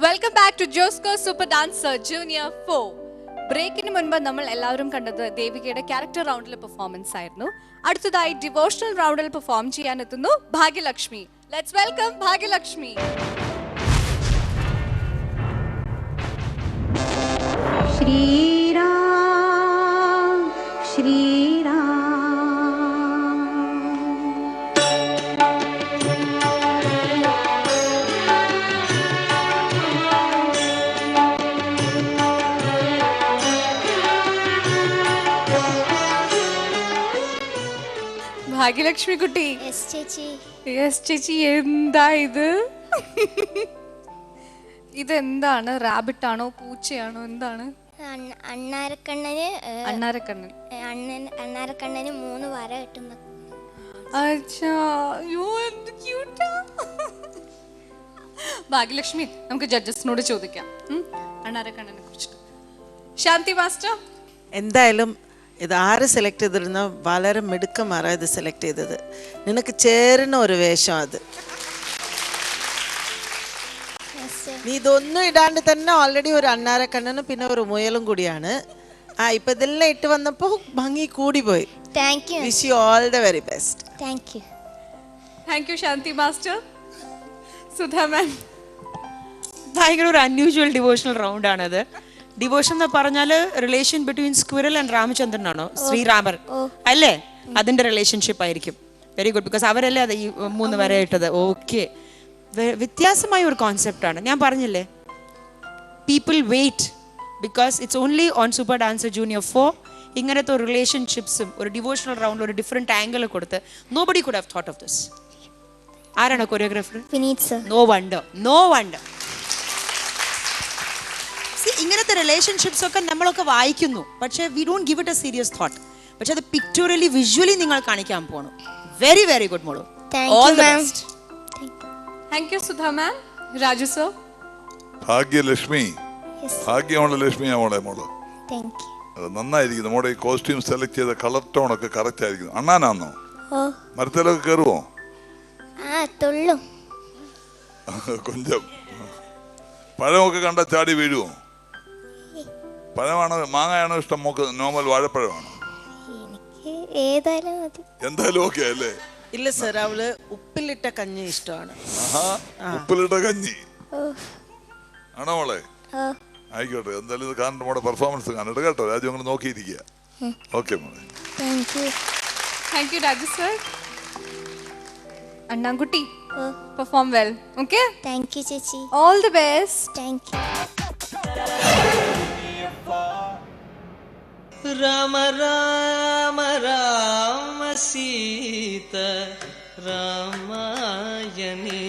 Welcome back to Josco super dancer junior 4. ബ്രേക്കിന് മുൻപ് നമ്മൾ എല്ലാവരും കണ്ടത് ദേവികയുടെ ക്യാരക്ടർ റൗണ്ടിലെ പെർഫോമൻസ് ആയിരുന്നു. അടുത്തതായി ഡിവോഷണൽ റൗണ്ടിൽ പെർഫോം ചെയ്യാൻ എത്തുന്നു ഭാഗ്യലക്ഷ്മി. Let's welcome Bhagyalakshmi. ശ്രീരാം ശ്രീരാം ഭാഗ്യലക്ഷ്മി കുട്ടി. യെസ് ചേച്ചി. എന്താ ഇത്? ഇതെന്താണ്? റാബിറ്റ് ആണോ പൂച്ചയാണോ എന്താണ്? അണ്ണാരക്കണ്ണന് 3 വര കിട്ടുന്ന. ഭാഗ്യലക്ഷ്മി, നമുക്ക് ജഡ്ജസിനോട് ചോദിക്കാം അണ്ണാരക്കണ്ണനെ കുറിച്ച്. ശാന്തി മാസ്റ്റർ, എന്തായാലും ഇത് ആര് സെലക്ട് ചെയ്തിരുന്നോ വളരെ മിടുക്കമാറാ ഇത് സെലക്ട് ചെയ്തത്. നിനക്ക് ചേരുന്ന ഒരു വേഷം അത്. നീ ഇതൊന്നും ഇടാണ്ട് തന്നെ ഓൾറെഡി ഒരു അണ്ണാരക്കണ്ണനും പിന്നെ ഒരു മുയലും കൂടിയാണ്. ഇപ്പൊ ഇതെല്ലാം ഇട്ട് വന്നപ്പോ ഭംഗി കൂടി പോയി. Wish you all the very best. Thank you Shanti master. Sudha ma'am, ഭയങ്കര ഒരു അൺയൂഷ്വൽ ഡിവോഷണൽ റൗണ്ട് ആണത്. ഡിവോഷൻ എന്ന് പറഞ്ഞാൽ relation between squirrel and Ramachandran ആണോ? ശ്രീരാമൻ അല്ലേ? അതിന്റെ റിലേഷൻഷിപ്പ് ആയിരിക്കും. വെരി ഗുഡ്, ബിക്കോസ് അവരല്ലേ അത് ഈ 3 വരെ ഇട്ടത്. ഓക്കെ, വ്യത്യാസമായ ഒരു കോൺസെപ്റ്റ് ആണ്. ഞാൻ പറഞ്ഞില്ലേ, people wait because it's only on Super dancer junior 4. ഇങ്ങനത്തെ ഒരു റിലേഷൻഷിപ്സും ഒരു ഡിവോഷണൽ റൗണ്ടിൽ ഒരു ഡിഫറെന്റ് ആംഗിൾ കൊടുത്ത് nobody could have thought of this. ആരാണ് കൊറിയോഗ്രാഫർ? No wonder. ഇങ്ങനത്തെ റിലേഷൻഷിപ്സ് ഒക്കെ നമ്മളൊക്കെ വായിക്കുന്നു, പക്ഷേ we don't give it a serious thought. പക്ഷെ അത് പിക്ചറലി വിഷ്വലി നിങ്ങൾ കാണിക്കാൻ പോകണം. വെരി വെരി ഗുഡ് മോളു. All the best. Thank you Sudha ma'am. Raju sir. Bhagyalakshmi, ഭാഗ്യമുള്ള ലക്ഷ്മിയാ മോള്. നന്നായിരിക്കുന്നു മോളെ. ഈ കോസ്റ്റ്യൂം സെലക്ട് ചെയ്ത കളർ ടോൺ ഒക്കെ കറക്റ്റ് ആയിരിക്കുന്നു. അണ്ണാനാന്നോ? മരത്തിലൊക്കെ കയറുവോ? കൊഞ്ചം. പഴമൊക്കെ കണ്ട ചാടി വീഴുവോ? പഴമാണോ മാങ്ങയാണോ ഇഷ്ടം? മോക്ക് നോർമൽ വാഴപ്പഴമാണോ? എന്തായാലും ഓക്കെ അല്ലേ? ഇല്ല സർ, അവള് ഉപ്പിലിട്ട കഞ്ഞി ഇഷ്ടമാണ്. ഉപ്പിലിട്ട കഞ്ഞി ആണോ മോളെ? ആയിക്കോട്ടെ, എന്തായാലും ഇത് കാണണ്ട മോടെ പെർഫോമൻസ് കാണട്ടെ കേട്ടോ. രാജു അങ്ങനെ നോക്കിയിരിക്കുക. ഓക്കെ മോളെ. Thank you Raju sir. അണ്ണാൻകുട്ടി, perform well. Okay? Thank you, ചേച്ചി. All the best. Thank you. Rama Rama Rama Sita രാമായണി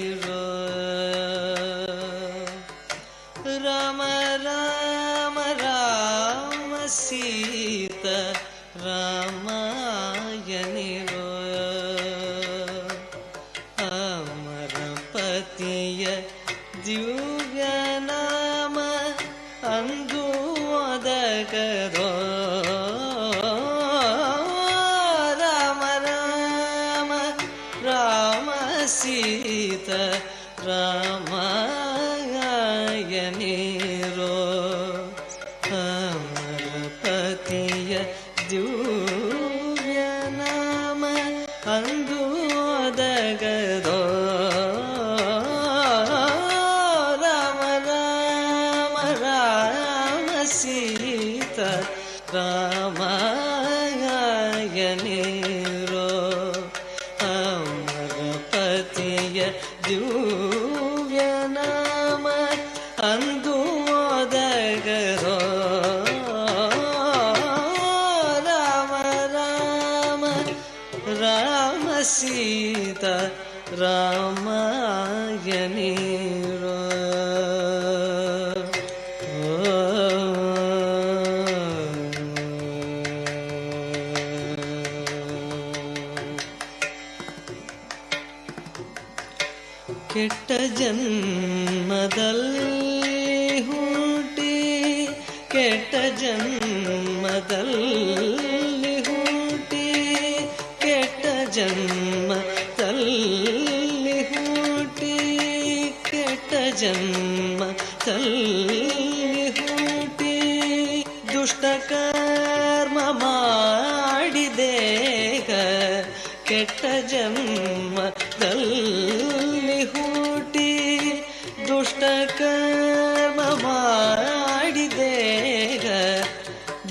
രാമ രാമ രാമ സീത രാമായണി അമരപതിയ ദിവ്യനാമ അന്തുവദകരോ രാമ രാമ രാമ സീത രാമായണി അമരപതിയ ദിവ്യനാമ അന്തുവദകരോ രാമായണി അമരപതിയ ദിവ്യനാമ അന്തുവദകരോ രാമ രാമ രാമ സീത രാമായണി ಕೆಟ್ಟ ಜನ್ಮದಲ್ಲಿ ಹುಟ್ಟಿ ಕೆಟ್ಟ ಜನ್ಮದಲ್ಲಿ ಹುಟ್ಟಿ ಕೆಟ್ಟ ಜನ್ಮದಲ್ಲಿ ಹುಟ್ಟಿ ಕೆಟ್ಟ ಜನ್ಮದಲ್ಲಿ ಹೂಟಿ ದುಷ್ಟಕರ್ಮ ಮಾಡಿದೇಗ ಕೆಟ್ಟ ಜನ್ಮದಲ್ಲಿ ಹೂಟಿ ದುಷ್ಟಕರ್ಮ ಮಾಡಿದೇಗ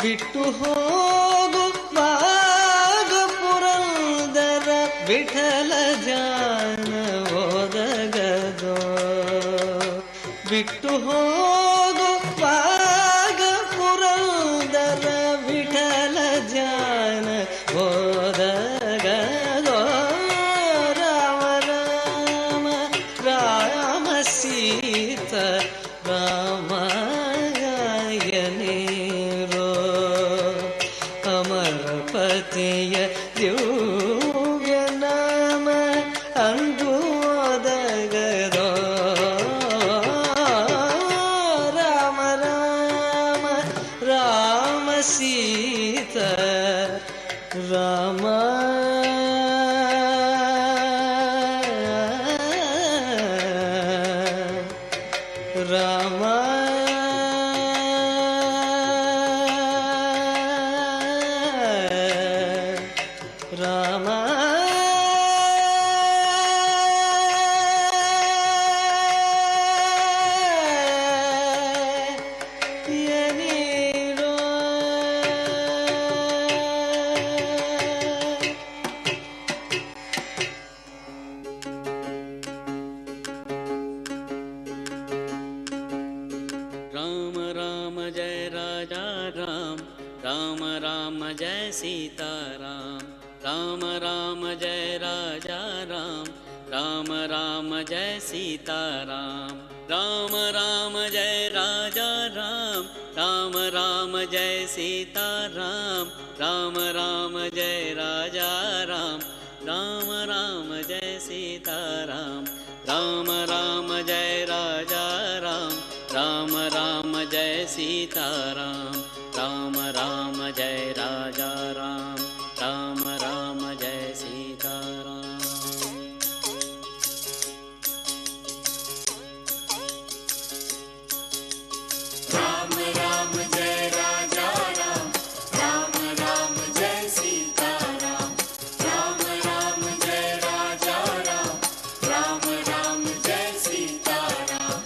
ಬಿಟ್ಟು ಹೋಗು ಬಾಗ ಪುರಂದರ ವಿಠಲ ಜಾನ ಓದಗದೋ ಬಿಟ್ಟು ಹೋಗು ಬಾಗ ಪುರಂದರ ವಿಠಲ ಜಾನ ಓದಗದೋ ರಾಮ ರಾಮ ರಾಮ ಸೀತ ರಾಮಾಯಣೇರೋ ಅಮರಪತಿಯ ದಿವ್ಯ ನಾಮ ಅಂದು ಓದಗದೋ ರಾಮ ರಾಮ ರಾಮ ಸೀತ ರಾಮ ರಾಮ ರಾಮ ಎನೀರೋ राम राम जय राजा राम राम राम जय सीता राम राम राम जय राजा राम राम राम जय सीता राम राम राम जय राजा राम राम राम जय सीता राम राम राम जय राजा राम राम राम जय सीता राम राम राम जय राजा राम राम राम जय सीता राम राम राम जय राजा राम राम राम जय सीता राम राम राम जय राजा राम राम राम जय सीता राम राम राम जय राजा राम राम राम जय सीता राम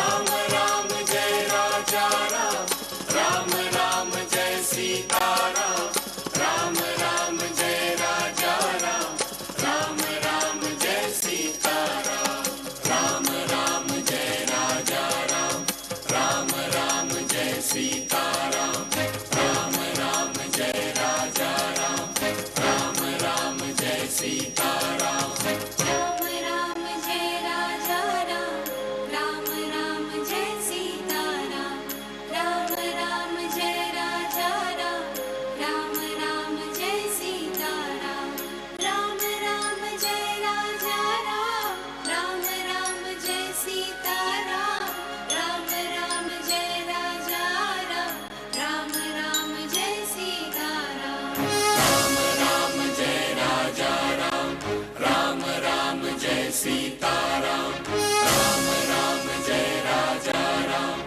राम राम जय राजा राम राम राम जय सीता राम राम राम जय राजा राम राम राम जय सीता राम राम राम जय राजा राम राम राम जय सीता राम राम राम जय राजा राम राम राम जय सीता राम राम राम जय राजा राम राम राम जय सीता राम राम राम जय राजा राम राम राम जय सीता राम राम राम जय राजा राम राम राम जय सीता राम राम राम जय राजा राम राम राम जय सीता राम राम राम जय राजा राम राम राम जय सीता राम राम राम जय राजा राम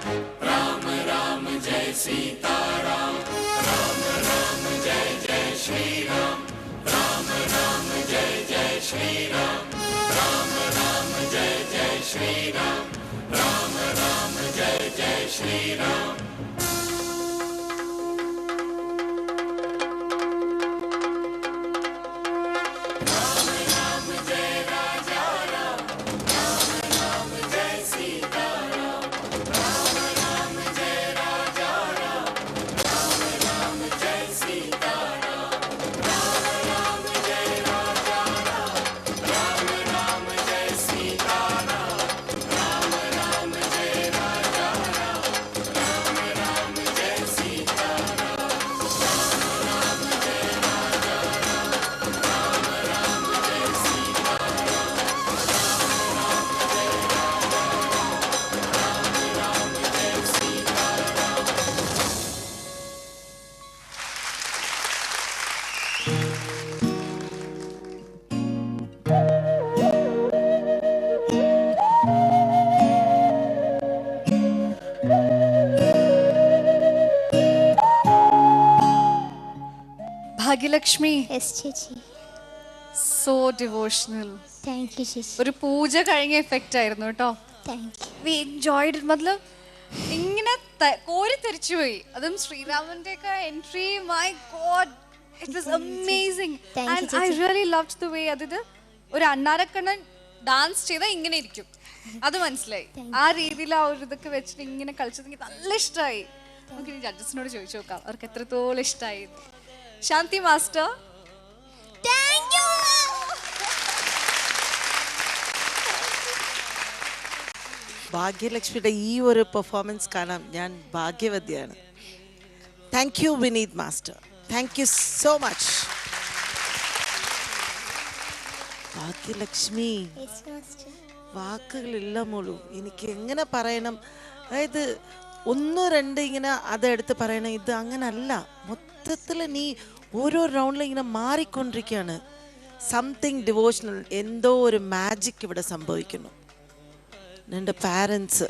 राम राम जय सीता राम राम राम जय जय श्री राम राम राम जय जय श्री राम राम राम जय जय श्री राम राम राम जय जय श्री राम ഭാഗ്യലക്ഷ്മി, യെസ് ചേച്ചി. So devotional. താങ്ക് യു ചേച്ചി. ഒരു പൂജ കഴിഞ്ഞ എഫക്റ്റ് ആയിരുന്നു കേട്ടോ. Thank you. We enjoyed it. മതലബ് ഇങ്ങനെ കോരി തെറിച്ചു പോയി. അതും ശ്രീരാമന്റെ ഒക്കെ entry, my God, it was amazing. And I really loved the way. അതായത് ഒരു അണ്ണാരക്കണ്ണൻ ഡാൻസ് ചെയ്താൽ ഇങ്ങനെ ഇരിക്കും, അത് മനസ്സിലായി. ആ രീതിയിൽ ആ ഒരു ഇതൊക്കെ വെച്ചിട്ട് ഇങ്ങനെ കളിച്ചത് എനിക്ക് നല്ല ഇഷ്ടമായി. നമുക്ക് ഇനി ജഡ്ജസിനോട് ചോദിച്ചു നോക്കാം അവർക്ക് എത്രത്തോളം ഇഷ്ടമായി. ശാന്തി മാസ്റ്റർ. Thank you. ഭാഗ്യലക്ഷ്മിയുടെ ഈ ഒരു പെർഫോമൻസ് കാണാൻ ഞാൻ ഭാഗ്യവതിയാണ്. Thank you Vineeth master, thank you so much. Bhagyalakshmi, yes master. വാക്കുകളില്ല മോളൂ, എനിക്ക് എങ്ങനെ പറയണം. അതായത് ഒന്ന് രണ്ട് ഇങ്ങനെ അതെടുത്ത് പറയണം, ഇത് അങ്ങനല്ല. മൊത്തത്തിൽ നീ ഓരോ റൗണ്ടിലും ഇങ്ങനെ മാറിക്കൊണ്ടിരിക്കുകയാണ്. സംതിങ് ഡിവോഷണൽ, എന്തോ ഒരു മാജിക് ഇവിടെ സംഭവിക്കുന്നു. നിൻ്റെ പാരൻസ്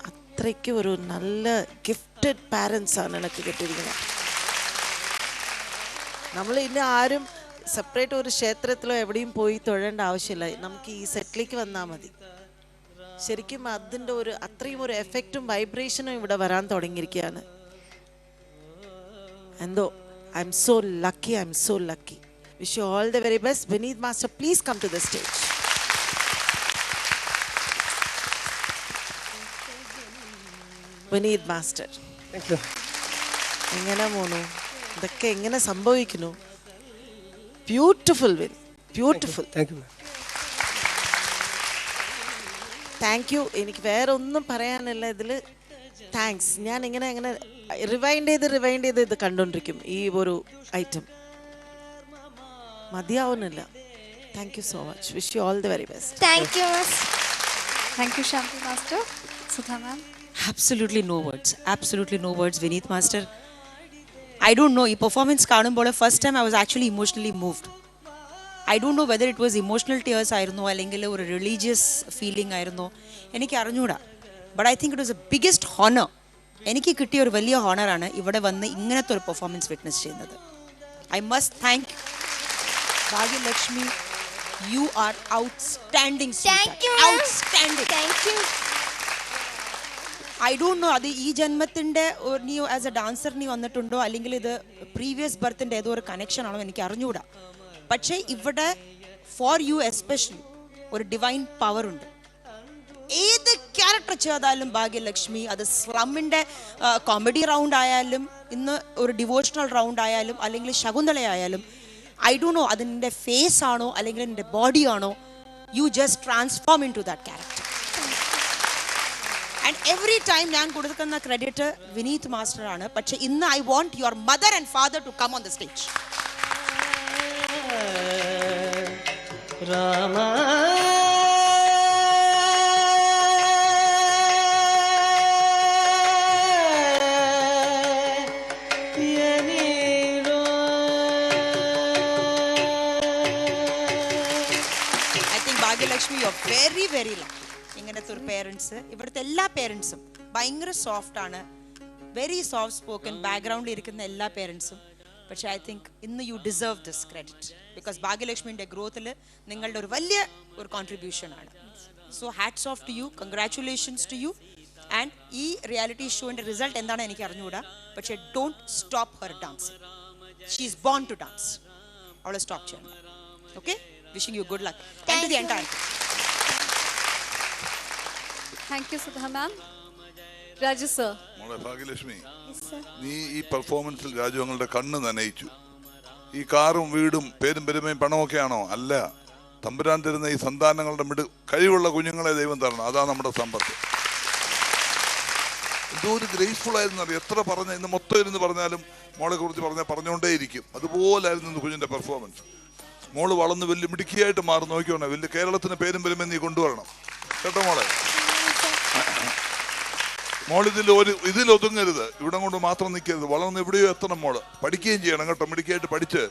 അത്രയ്ക്ക് ഒരു നല്ല ഗിഫ്റ്റഡ് പാരൻസാണ് എനിക്ക് കിട്ടിയിരിക്കുന്നത്. നമ്മൾ ഇനി ആരും സെപ്പറേറ്റ് ഒരു ക്ഷേത്രത്തിലോ എവിടെയും പോയി തൊഴേണ്ട ആവശ്യമില്ല. നമുക്ക് ഈ സെറ്റിലേക്ക് വന്നാൽ മതി. ശരിക്കും അതിൻ്റെ ഒരു അത്രയും ഒരു എഫക്റ്റും വൈബ്രേഷനും ഇവിടെ വരാൻ തുടങ്ങിയിരിക്കുകയാണ്. എന്തോ I'm so lucky, I'm so lucky. Wish you all the very best. Vineeth master, please come to the stage. Vineeth master, എങ്ങനെ പോണു? ഇതൊക്കെ എങ്ങനെ സംഭവിക്കുന്നു? Beautiful win, beautiful. Thank you. എനിക്ക് വേറെ ഒന്നും പറയാനില്ല ഇതിൽ. താങ്ക്സ്. ഞാൻ ഇങ്ങനെ റിവൈൻഡ് ചെയ്ത് ഇത് കണ്ടുകൊണ്ടിരിക്കും ഈ ഒരു ഐറ്റം. മതിയാവുന്നില്ല. Thank you so much. Wish you all the very best. Thank you master. Thank you Shanti master. Sudha ma'am. Absolutely no words. Absolutely no words, Vineet Master. I don't know. ഈ performance കാണുമ്പോൾ first time I was actually emotionally moved. I don't no whether it was emotional tears ആയിരുന്നോ അല്ലെങ്കിൽ ഒരു religious feeling ആയിരുന്നോ, എനിക്ക് അറിഞ്ഞൂടാ. But I think it was A biggest honour. എനിക്ക് കിട്ടിയ ഒരു വലിയ ഹോണറാണ് ഇവിടെ വന്ന് ഇങ്ങനത്തെ ഒരു പെർഫോമൻസ് വിറ്റ്നസ് ചെയ്യുന്നത്. I must thank Bhagyalakshmi. You R outstanding. Thank you. Outstanding. Thank you. I don't no അത് ഈ ജന്മത്തിൻ്റെ നീ ആസ് എ ഡാൻസർ നീ വന്നിട്ടുണ്ടോ അല്ലെങ്കിൽ ഇത് പ്രീവിയസ് ബർത്തിൻ്റെ ഏതോ ഒരു കണക്ഷൻ ആണോ എനിക്ക് അറിഞ്ഞുകൂടാ. പക്ഷേ ഇവിടെ ഫോർ യു എസ്പെഷ്യലി ഒരു ഡിവൈൻ പവർ ഉണ്ട്. ഏത് ക്യാരക്ടർ ചെയ്താലും ഭാഗ്യലക്ഷ്മി, അത് സ്ലമ്മിൻ്റെ കോമഡി റൗണ്ട് ആയാലും ഇന്ന് ഒരു ഡിവോഷണൽ റൗണ്ട് ആയാലും അല്ലെങ്കിൽ ശകുന്തളയായാലും, ഐ ഡോണ്ട് നോ അതിൻ്റെ ഫേസ് ആണോ അല്ലെങ്കിൽ എൻ്റെ ബോഡി ആണോ, you just transform into that character. And every time ഞാൻ കൊടുക്കുന്ന ക്രെഡിറ്റ് വിനീത് മാസ്റ്റർ ആണ്. പക്ഷെ ഇന്ന് I want your mother and father to come on the stage. Rama I think Bhagyalakshmi you are very very lucky. ഇങ്ങനത്തെ ഒരു parents, ഇവിടുത്തെ എല്ലാ പേരൻസും ഭയങ്കര സോഫ്റ്റ് ആണ്, വെരി സോഫ്റ്റ് സ്പോക്കൻ, ബാക്ക്ഗ്രൗണ്ടിൽ ഇരിക്കുന്ന എല്ലാ പേരൻസും. പക്ഷേ ഐ തിങ്ക് ഇന്ന് you deserve this credit because ഭാഗ്യലക്ഷ്മിൻ്റെ ഗ്രോത്തിൽ നിങ്ങളുടെ ഒരു വലിയ ഒരു കോൺട്രിബ്യൂഷൻ ആണ്. So hats off to you, congratulations to you. And ഈ റിയാലിറ്റി ഷോൻ്റെ റിസൾട്ട് എന്താണ് എനിക്ക് അറിഞ്ഞുകൂടാ, പക്ഷേ don't stop her dancing. She is born to dance. അവളെ സ്റ്റോപ്പ് ചെയ്യണം. Okay, wishing you good luck and to the entire. Thank you Sudha ma'am. Raju sir. മോളെ ഭാഗ്യലക്ഷ്മി, നീ ഈ പെർഫോമൻസിൽ രാജുവങ്ങളുടെ കണ്ണ് നനയിച്ചു. ഈ കാറും വീടും പേരും പെരുമയും പണമൊക്കെയാണോ? അല്ല, തമ്പുരാൻ തരുന്ന ഈ സന്താനങ്ങളുടെ കഴിവുള്ള കുഞ്ഞുങ്ങളെ ദൈവം തരണം. അതാണ് നമ്മുടെ സമ്പത്ത്. എന്തോ ഒരു ഗ്രേസ്ഫുൾ ആയിരുന്നു അറിയാം. എത്ര പറഞ്ഞ ഇന്ന് മൊത്തം ഇരുന്ന് പറഞ്ഞാലും മോളെ കുറിച്ച് പറഞ്ഞുകൊണ്ടേയിരിക്കും. അതുപോലായിരുന്നു ഇന്ന് കുഞ്ഞിന്റെ പെർഫോമൻസ്. മോള് വളർന്ന് വലിയ മിടുക്കിയായിട്ട് മാറി. നോക്കിയോണേ, വലിയ കേരളത്തിന് പേരും പെരുമയും നീ കൊണ്ടുവരണം കേട്ടോ മോളെ. മോൾ ഇതിലൊതുങ്ങരുത്, ഇവിടെ കൊണ്ട് മാത്രം നിൽക്കരുത്. വളർന്ന് എവിടെയോ എത്തണം മോള്. പഠിക്കുകയും ചെയ്യണം കേട്ടോ, മിടുക്കിയായിട്ട് പഠിച്ച്.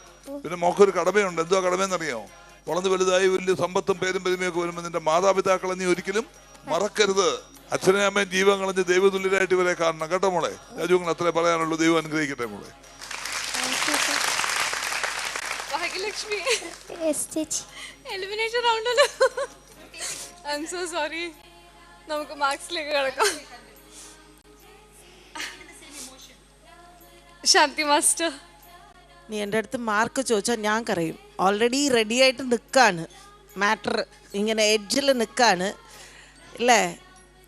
പിന്നെ മോക്കൊരു കടമയുണ്ട്. എന്തോ കടമയെന്നറിയാമോ? വളർന്ന് വലുതായി വലിയ സമ്പത്തും പേരും പെരുമയൊക്കെ വരുമ്പോൾ നിന്റെ മാതാപിതാക്കളെ നീ ഒരിക്കലും മറക്കരുത്. അച്ഛനെ അമ്മയും ജീവൻ കളഞ്ഞ് ദൈവതുല്യരായിട്ട് ഇവരെ കാണണം കേട്ടോ മോളെ. രാജുങ്ങൾ അത്രേ പറയാനുള്ളൂ. ദൈവം അനുഗ്രഹിക്കട്ടെ മോളെ. ഭാഗ്യലക്ഷ്മി Yes, ചേച്ചി. എലിമിനേഷൻ റൗണ്ടല്ലോ. I'm so sorry. നമുക്ക് മാർക്സിലേക്ക് കിടക്കാം. ശാന്തി മാസ്റ്റർ. നീ എൻ്റെ അടുത്ത് മാർക്ക് ചോദിച്ചാൽ ഞാൻ കറിയും. ഓൾറെഡി റെഡി ആയിട്ട് നിൽക്കാണ്, മാറ്റർ ഇങ്ങനെ എഡ്ജിൽ നിൽക്കാണ് ഇല്ലേ.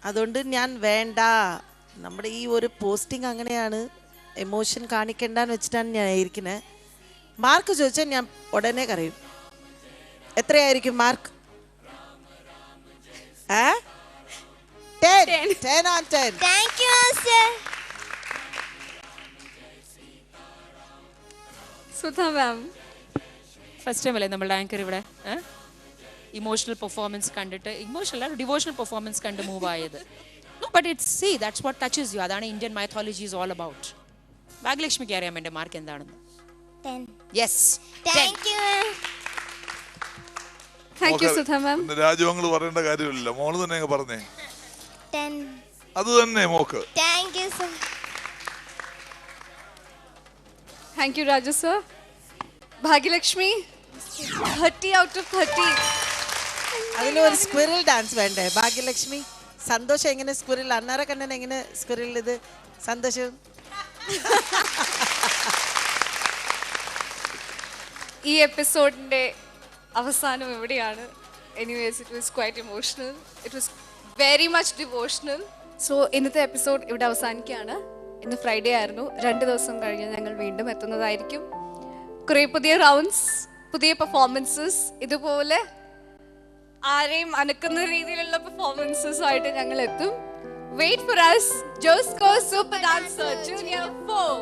അതുകൊണ്ട് ഞാൻ വേണ്ട, നമ്മുടെ ഈ ഒരു പോസ്റ്റിംഗ് അങ്ങനെയാണ്, എമോഷൻ കാണിക്കണ്ടെന്ന് വെച്ചിട്ടാണ് ഞാൻ ഇരിക്കുന്നത്. മാർക്ക് ചോദിച്ചാൽ ഞാൻ ഉടനെ കറിയും. എത്രയായിരിക്കും mark? 10 on 10. Thank you, Master. Sudha ma'am. First time അല്ലേ നമ്മളുടെ ആങ്കർ ഇവിടെ ഇമോഷണൽ പെർഫോമൻസ് കണ്ടിട്ട്, ഇമോഷണൽ ഡിവോഷണൽ പെർഫോമൻസ് കണ്ട് മൂവ് ആയത്. But it's see that's what touches you. അതാണ് Indian mythology is all about. ഭാഗ്യലക്ഷ്മിക്ക് അറിയാം എൻ്റെ മാർക്ക് എന്താണെന്ന്. 10. Yes. Thank you, ma'am. Thank you Sudha ma'am. രാജവങ്ങൾ പറയേണ്ട കാര്യമില്ല, മോള് തന്നെ അങ്ങ് പറഞ്ഞേ. 10. അത് തന്നെ മോക്ക്. Thank you, sir. Thank you Raju sir. Bhagyalakshmi 30 out of 30. അതിലൊരു സ്ക്വിറൽ ഡാൻസ് വേണ്ടേ ഭാഗ്യലക്ഷ്മി? സന്തോഷം എങ്ങനെ സ്ക്വിറൽ? അന്നാര കണ്ണൻ എങ്ങനെ സ്ക്വിറൽ? ഇത് സന്തോഷം. ഈ എപ്പിസോഡിന്റെ അവസാനം എവിടെയാണ്? Anyways it was quite emotional. It was very much devotional. So ഇന്നത്തെ എപ്പിസോഡ് ഇവിടെ അവസാനിക്കുകയാണ്. ഇന്ന് ഫ്രൈഡേ ആയിരുന്നു. 2 ദിവസം കഴിഞ്ഞ് ഞങ്ങൾ വീണ്ടും എത്തുന്നതായിരിക്കും. കുറേ പുതിയ റൗണ്ട്സ്, പുതിയ പെർഫോമൻസസ്, ഇതുപോലെ ആരെയും അനക്കുന്ന രീതിയിലുള്ള പെർഫോമൻസസ് ആയിട്ട് ഞങ്ങൾ എത്തും. Wait for us. Josco super dancer junior 4.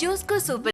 Josco super